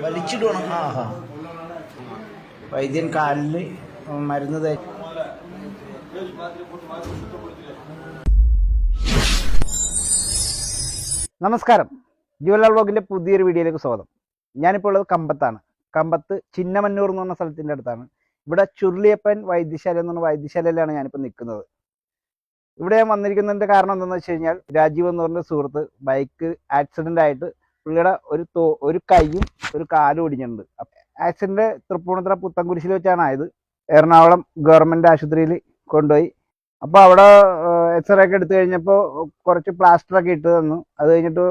വലിച്ചിടണം. ആഹാ, വൈദ്യൻ കാലില് മരുന്ന് തേച്ച്. നമസ്കാരം, ജുവലാൽ വ്ളോഗിന്റെ പുതിയൊരു വീഡിയോയിലേക്ക് സ്വാഗതം. ഞാനിപ്പോൾ ഉള്ളത് കമ്പത്താണ്. കമ്പത്ത് ചിന്നമന്നൂർ എന്ന് പറഞ്ഞ സ്ഥലത്തിന്റെ അടുത്താണ്. ഇവിടെ ചുരുളിയപ്പൻ വൈദ്യശാല എന്ന് പറഞ്ഞ വൈദ്യശാലയിലാണ് ഞാനിപ്പോൾ നിൽക്കുന്നത്. ഇവിടെ ഞാൻ വന്നിരിക്കുന്നതിന്റെ കാരണം എന്താണെന്ന് വെച്ച് കഴിഞ്ഞാൽ, രാജീവ് എന്ന് പറഞ്ഞ സുഹൃത്ത് ബൈക്ക് ആക്സിഡന്റ് ആയിട്ട് പുള്ളിയുടെ ഒരു കൈയും ഒരു കാലും ഒടിഞ്ഞിട്ടുണ്ട്. ആക്സിഡന്റ് തൃപ്പൂണിത്തുറ പുത്തൻകുരിശിൽ വെച്ചാണ് ആയത്. എറണാകുളം ഗവൺമെന്റ് ആശുപത്രിയിൽ കൊണ്ടുപോയി. അപ്പോൾ അവിടെ എക്സ്റേ ഒക്കെ എടുത്തു കഴിഞ്ഞപ്പോൾ കുറച്ച് പ്ലാസ്റ്ററൊക്കെ ഇട്ട് തന്നു. അത് കഴിഞ്ഞിട്ട്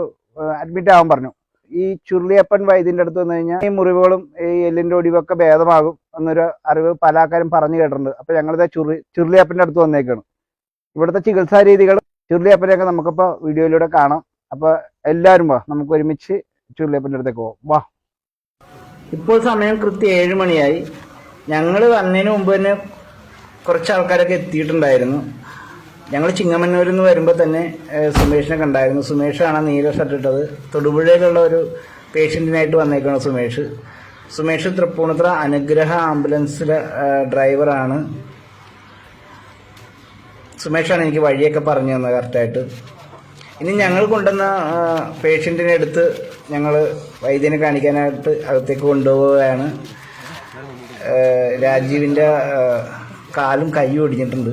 അഡ്മിറ്റ് ആവാൻ പറഞ്ഞു. ഈ ചുരുളിയപ്പൻ വൈദ്യൻ്റെ അടുത്ത് വന്നു കഴിഞ്ഞാൽ ഈ മുറിവുകളും ഈ എല്ലിൻ്റെ ഒടിവൊക്കെ ഭേദമാകും എന്നൊരു അറിവ് പല ആൾക്കാരും പറഞ്ഞു കേട്ടിട്ടുണ്ട്. അപ്പോൾ ഞങ്ങളിത് ചുരുളിയപ്പൻ്റെ അടുത്ത് വന്നേക്കാണ്. ഇവിടുത്തെ ചികിത്സാ രീതികൾ ചുരുളിയപ്പനെയൊക്കെ നമുക്കിപ്പോൾ വീഡിയോയിലൂടെ കാണാം. അപ്പോൾ എല്ലാവരും വാ, നമുക്ക് ഒരുമിച്ച് ചുരുളിയപ്പൻ്റെ അടുത്തേക്ക് പോവാം. വാ. ഇപ്പോൾ സമയം കൃത്യം 7 മണിയായി. ഞങ്ങൾ വന്നതിന് മുമ്പ് തന്നെ കുറച്ച് ആൾക്കാരൊക്കെ എത്തിയിട്ടുണ്ടായിരുന്നു. ഞങ്ങൾ ചിങ്ങമന്നൂരിൽ നിന്ന് വരുമ്പോൾ തന്നെ സുമേഷിനെ കണ്ടായിരുന്നു. സുമേഷാണ് നീല ഷർട്ട് ഇട്ടത്. തൊടുപുഴയിലുള്ള ഒരു പേഷ്യൻറ്റിനായിട്ട് വന്നേക്കാണ് സുമേഷ് തൃപ്പൂണിത്തുറ അനുഗ്രഹ ആംബുലൻസിലെ ഡ്രൈവറാണ്. സുമേഷാണ് എനിക്ക് വഴിയൊക്കെ പറഞ്ഞു തന്നത് കറക്റ്റായിട്ട്. ഇനി ഞങ്ങൾ കൊണ്ടുവന്ന പേഷ്യൻറ്റിനെ എടുത്ത് ഞങ്ങൾ വൈദ്യനെ കാണിക്കാനായിട്ട് അകത്തേക്ക് കൊണ്ടുപോവുകയാണ്. രാജീവിൻ്റെ കാലും കൈയും ഒടിഞ്ഞിട്ടുണ്ട്.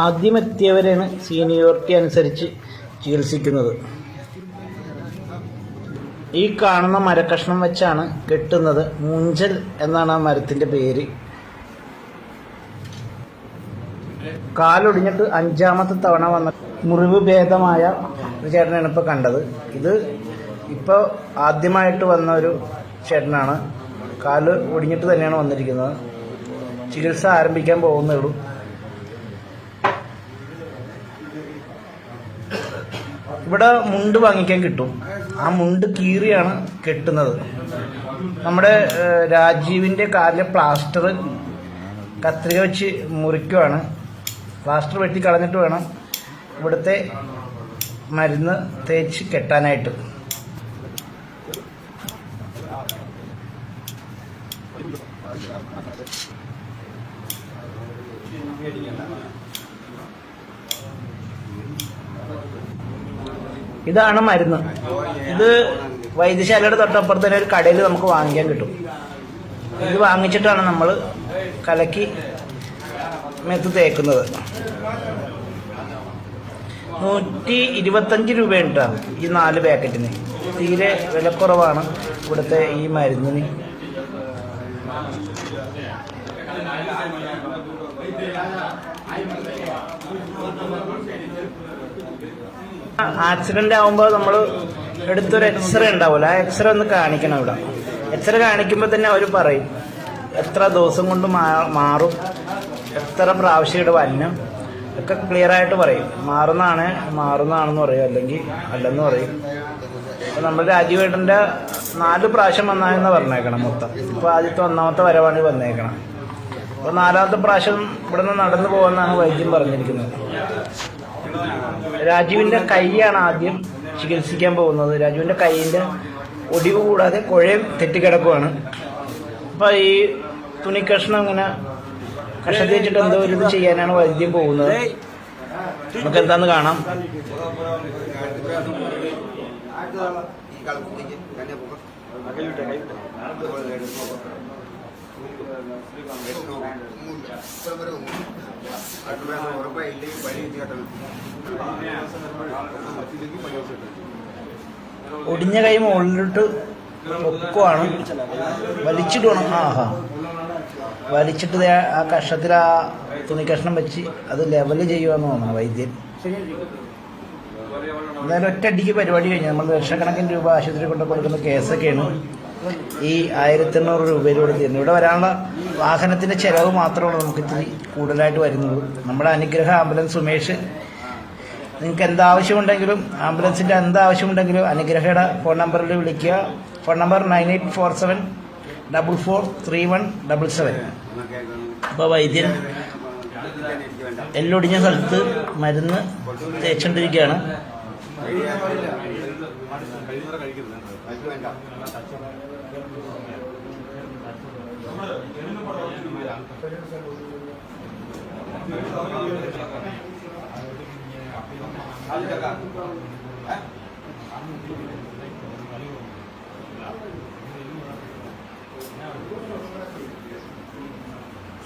ആദ്യം എത്തിയവരാണ് സീനിയോറിറ്റി അനുസരിച്ച് ചികിത്സിക്കുന്നത്. ഈ കാണുന്ന മരക്കഷ്ണം വെച്ചാണ് കെട്ടുന്നത്. മൂഞ്ചൽ എന്നാണ് ആ മരത്തിൻ്റെ പേര്. കാലൊടിഞ്ഞിട്ട് 5ാമത്തെ തവണ വന്ന മുറിവ് ഭേദമായ ഒരു ചേട്ടനാണ് ഇപ്പോൾ കണ്ടത്. ഇത് ഇപ്പോൾ ആദ്യമായിട്ട് വന്ന ഒരു ചേട്ടനാണ്. കാല് ഒടിഞ്ഞിട്ട് തന്നെയാണ് വന്നിരിക്കുന്നത്. ചികിത്സ ആരംഭിക്കാൻ പോകുന്നേ ഉള്ളൂ. ഇവിടെ മുണ്ട് വാങ്ങിക്കാൻ കിട്ടും. ആ മുണ്ട് കീറിയാണ് കെട്ടുന്നത്. നമ്മുടെ രാജീവിൻ്റെ കാലിലെ പ്ലാസ്റ്റർ കത്രിക വെച്ച് മുറിക്കുവാണ്. പ്ലാസ്റ്റർ വെട്ടി കളഞ്ഞിട്ട് വേണം ഇവിടുത്തെ മരുന്ന് തേച്ച് കെട്ടാനായിട്ട്. ഇതാണ് മരുന്ന്. ഇത് വൈദ്യശാലയുടെ തൊട്ടപ്പുറത്ത് തന്നെ ഒരു കടയിൽ നമുക്ക് വാങ്ങിക്കാൻ കിട്ടും. ഇത് വാങ്ങിച്ചിട്ടാണ് നമ്മൾ കലക്കി മെത്ത് തേക്കുന്നത്. 125 രൂപയുണ്ട് ഈ 4 പാക്കറ്റിന്. തീരെ വിലക്കുറവാണ് ഇവിടുത്തെ ഈ മരുന്നിന്. ആക്സിഡന്റ് ആകുമ്പോൾ നമ്മൾ എടുത്തൊരു എക്സ്റേ ഉണ്ടാവില്ല, ആ എക്സ്റേ ഒന്ന് കാണിക്കണം. ഇവിടെ എക്സ്റേ കാണിക്കുമ്പോൾ തന്നെ അവർ പറയും എത്ര ദിവസം കൊണ്ട് മാറും, എത്ര പ്രാവശ്യം ഇവിടെ വന്നം ഒക്കെ ക്ലിയർ ആയിട്ട് പറയും. മാറുന്നതാണെന്ന് പറയും, അല്ലെങ്കിൽ അല്ലെന്ന് പറയും. അപ്പോൾ നമ്മൾ രാജീവേട്ടൻ്റെ 4 പ്രാവശ്യം വന്നായെന്ന് പറഞ്ഞേക്കണം മൊത്തം. ഇപ്പോൾ ആദ്യത്തെ 1ാമത്തെ വരവാണ് വന്നേക്കണം. അപ്പോൾ 4ാമത്തെ പ്രാവശ്യം ഇവിടെ നിന്ന് നടന്നു പോകുമെന്നാണ് വൈദ്യം പറഞ്ഞിരിക്കുന്നത്. രാജീവിൻ്റെ കൈയാണ് ആദ്യം ചികിത്സിക്കാൻ പോകുന്നത്. രാജീവിൻ്റെ കൈയിൻ്റെ ഒടിവ് കൂടാതെ കുഴയും തെറ്റിക്കിടക്കുവാണ്. അപ്പോൾ ഈ തുണിക്കഷ്ണം ഇങ്ങനെ കഷത്തി വെച്ചിട്ട് എന്തോ ഒരു ഇത് ചെയ്യാനാണ് വൈദ്യം പോകുന്നത്. നമുക്ക് എന്താന്ന് കാണാം. ഒടിഞ്ഞ കൈ മുകളിലിട്ട് പൊക്കുവാണ്. വലിച്ചിടണം. ആഹാ, വലിച്ചിട്ട് ആ കഷത്തിൽ ആ തുണിക്കഷ്ണം വെച്ച് അത് ലെവല് ചെയ്യുമെന്ന് തോന്നുന്നു വൈദ്യൻ. എന്നാലും ഒറ്റയടിക്ക് പരിപാടി കഴിഞ്ഞു. നമ്മൾ ലക്ഷക്കണക്കിന് രൂപ ആശുപത്രി കൊണ്ട് കൊടുക്കുന്ന കേസൊക്കെയാണ് ഈ 1800 രൂപയിലൂടെ തീരുന്നത്. ഇവിടെ വരാനുള്ള വാഹനത്തിൻ്റെ ചിലവ് മാത്രമാണ് നമുക്ക് ഇത്തിരി കൂടുതലായിട്ട് വരുന്നത്. നമ്മുടെ അനുഗ്രഹ ആംബുലൻസ് സുമേഷ്, നിങ്ങൾക്ക് എന്താവശ്യമുണ്ടെങ്കിലും ആംബുലൻസിൻ്റെ എന്താവശ്യമുണ്ടെങ്കിലും അനുഗ്രഹയുടെ ഫോൺ നമ്പറിൽ വിളിക്കുക. Phone number 9847443177. അപ്പോൾ വൈദ്യൻ എല്ലൊടിഞ്ഞ സ്ഥലത്ത് മരുന്ന് തേച്ചുകൊണ്ടിരിക്കുകയാണ്.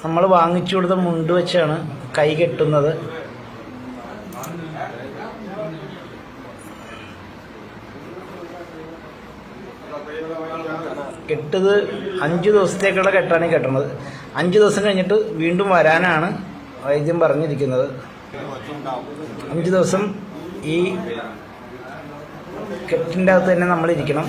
നമ്മൾ വാങ്ങിച്ചു കൊടുത്ത മുണ്ട് വെച്ചാണ് കൈ കെട്ടുന്നത്. കെട്ടത് 5 ദിവസത്തേക്കുള്ള കെട്ടാണ് കെട്ടുന്നത്. 5 ദിവസം കഴിഞ്ഞിട്ട് വീണ്ടും വരാനാണ് വൈദ്യം പറഞ്ഞിരിക്കുന്നത്. 5 ദിവസം ഈ കെട്ടിൻ്റെ അകത്ത് തന്നെ നമ്മളിരിക്കണം.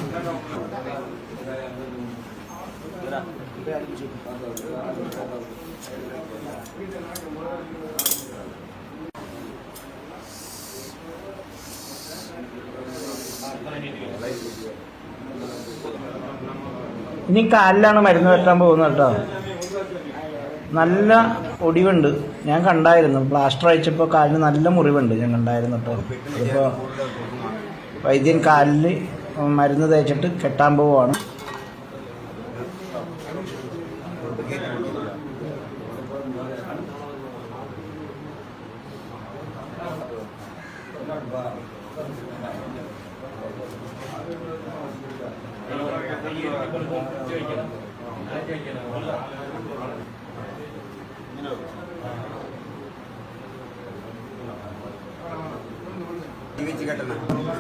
ഇനി കാലിലാണ് മരുന്ന് വെട്ടാൻ പോകുന്നത് കേട്ടോ. നല്ല ഒടിവുണ്ട്, ഞാൻ കണ്ടായിരുന്നു. പ്ലാസ്റ്റർ അയച്ചപ്പോൾ കാലിന് നല്ല മുറിവുണ്ട്, ഞാൻ കണ്ടായിരുന്നു കേട്ടോ. അതിപ്പോൾ വൈദ്യൻ കാലിൽ മരുന്ന് തേച്ചിട്ട് കെട്ടാൻ പോവുകയാണ്.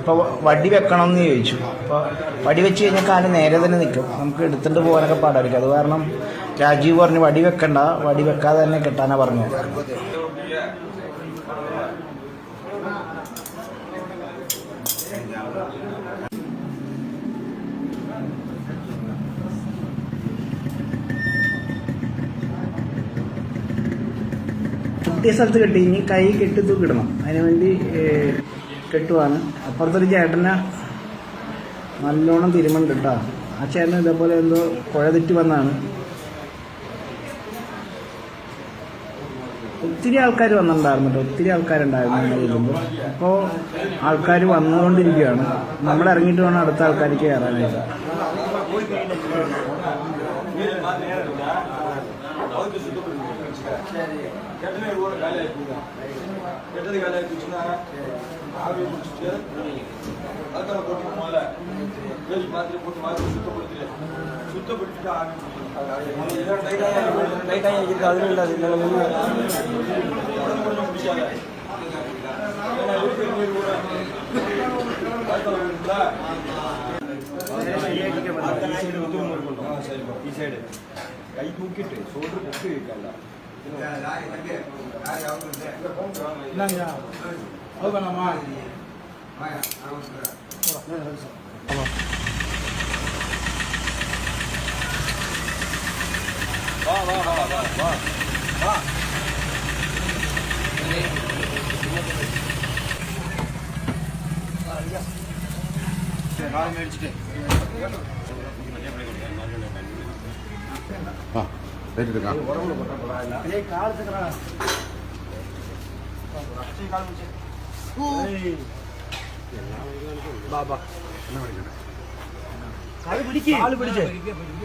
ഇപ്പോൾ വടി വെക്കണം എന്ന് ചോദിച്ചു. അപ്പോൾ വടി വെച്ച് കഴിഞ്ഞാൽ കാല് നേരെ തന്നെ നിൽക്കും, നമുക്ക് എടുത്തിട്ട് പോകാനൊക്കെ പാടായിരിക്കും. അത് കാരണം രാജീവ് പറഞ്ഞു വടി വെക്കണ്ട, വടി വെക്കാതെ തന്നെ കെട്ടാനാ പറഞ്ഞു. കിട്ടിയ സ്ഥലത്ത് കെട്ടി, ഇനി കൈ കെട്ടി തൂക്കിടണം. അതിനുവേണ്ടി കെട്ടുവാണ്. അപ്പുറത്തൊരു ചേട്ടനെ നല്ലോണം തിരുമുണ്ട് കേട്ടോ. ആ ചേട്ടന് ഇതേപോലെ എന്തോ കുഴ തെറ്റി വന്നാണ്. ഒത്തിരി ആൾക്കാർ വന്നിട്ടുണ്ടായിരുന്നു കേട്ടോ, ഒത്തിരി ആൾക്കാരുണ്ടായിരുന്നു നമ്മൾ ചെല്ലുമ്പോൾ. അപ്പോൾ ആൾക്കാർ വന്നുകൊണ്ടിരിക്കുകയാണ്. നമ്മൾ ഇറങ്ങിയിട്ട് വേണം അടുത്ത ആൾക്കാർക്ക് കയറാനായിട്ട്. കൈ തൂക്കിട്ട് ഷോൾഡർ പൊക്കി വെക്കല്ല. മേടിച്ചിട്ട്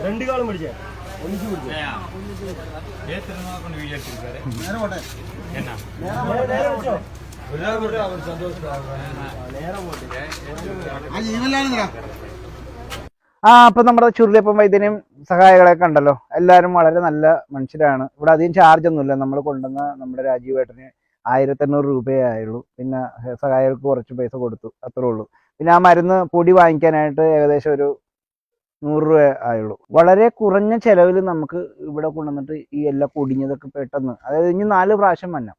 രണ്ട് കാളും പിടിച്ചേ ഒന്നിച്ചു പിടിച്ചേ. അപ്പൊ നമ്മുടെ ചുരുളിയപ്പം വൈദ്യനെയും സഹായികളെ കണ്ടല്ലോ. എല്ലാവരും വളരെ നല്ല മനുഷ്യരാണ്. ഇവിടെ അധികം ചാർജ് ഒന്നുമില്ല. നമ്മൾ കൊണ്ടുവന്ന നമ്മുടെ രാജീവ് ഏട്ടന് 1500 രൂപയേ ആയുള്ളൂ. പിന്നെ സഹായികൾക്ക് കുറച്ച് പൈസ കൊടുത്തു, അത്രേ ഉള്ളൂ. പിന്നെ ആ മരുന്ന് പൊടി വാങ്ങിക്കാനായിട്ട് ഏകദേശം ഒരു 100 രൂപ ആയുള്ളൂ. വളരെ കുറഞ്ഞ ചെലവിൽ നമുക്ക് ഇവിടെ കൊണ്ടുവന്നിട്ട് ഈ എല്ലാം പൊടിഞ്ഞതൊക്കെ പെട്ടെന്ന്, അതായത് ഇനി 4 പ്രാവശ്യം വന്നം.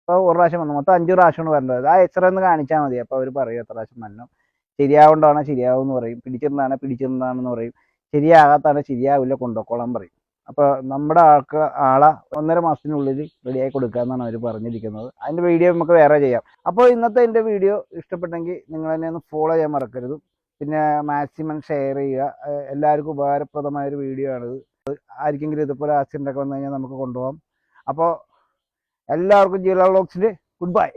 അപ്പോൾ ഒരു പ്രാവശ്യം വന്നു, മൊത്തം 5 പ്രാവശ്യമാണ് വരേണ്ടത്. ആ എക്സ്റേ ഒന്ന് കാണിച്ചാൽ മതി. അപ്പോൾ അവർ പറയും എത്ര പ്രാവശ്യം വന്നം. ശരിയാവേണ്ടതാണോ ശരിയാവും എന്ന് പറയും, പിടിച്ചിരുന്നതാണ് പിടിച്ചിരുന്നതാണെന്ന് പറയും, ശരിയാകാത്താണ് ശരിയാവില്ല കൊണ്ടുപോക്കോളാൻ പറയും. അപ്പോൾ നമ്മുടെ ആളെ 1.5 മാസത്തിനുള്ളിൽ റെഡിയായി കൊടുക്കാമെന്നാണ് അവർ പറഞ്ഞിരിക്കുന്നത്. അതിൻ്റെ വീഡിയോ നമുക്ക് വേറെ ചെയ്യാം. അപ്പോൾ ഇന്നത്തെ എൻ്റെ വീഡിയോ ഇഷ്ടപ്പെട്ടെങ്കിൽ നിങ്ങൾ എന്നെ ഒന്ന് ഫോളോ ചെയ്യാൻ മറക്കരുത്. പിന്നെ മാക്സിമം ഷെയർ ചെയ്യുക. എല്ലാവർക്കും ഉപകാരപ്രദമായൊരു വീഡിയോ ആണിത്. ആർക്കെങ്കിലും ഇതുപോലെ ആക്സിഡൻ്റ് ഒക്കെ വന്നു കഴിഞ്ഞാൽ നമുക്ക് കൊണ്ടുപോകാം. അപ്പോൾ എല്ലാവർക്കും ജീവ വ്ളോഗ്സിൻ്റെ ഗുഡ് ബൈ.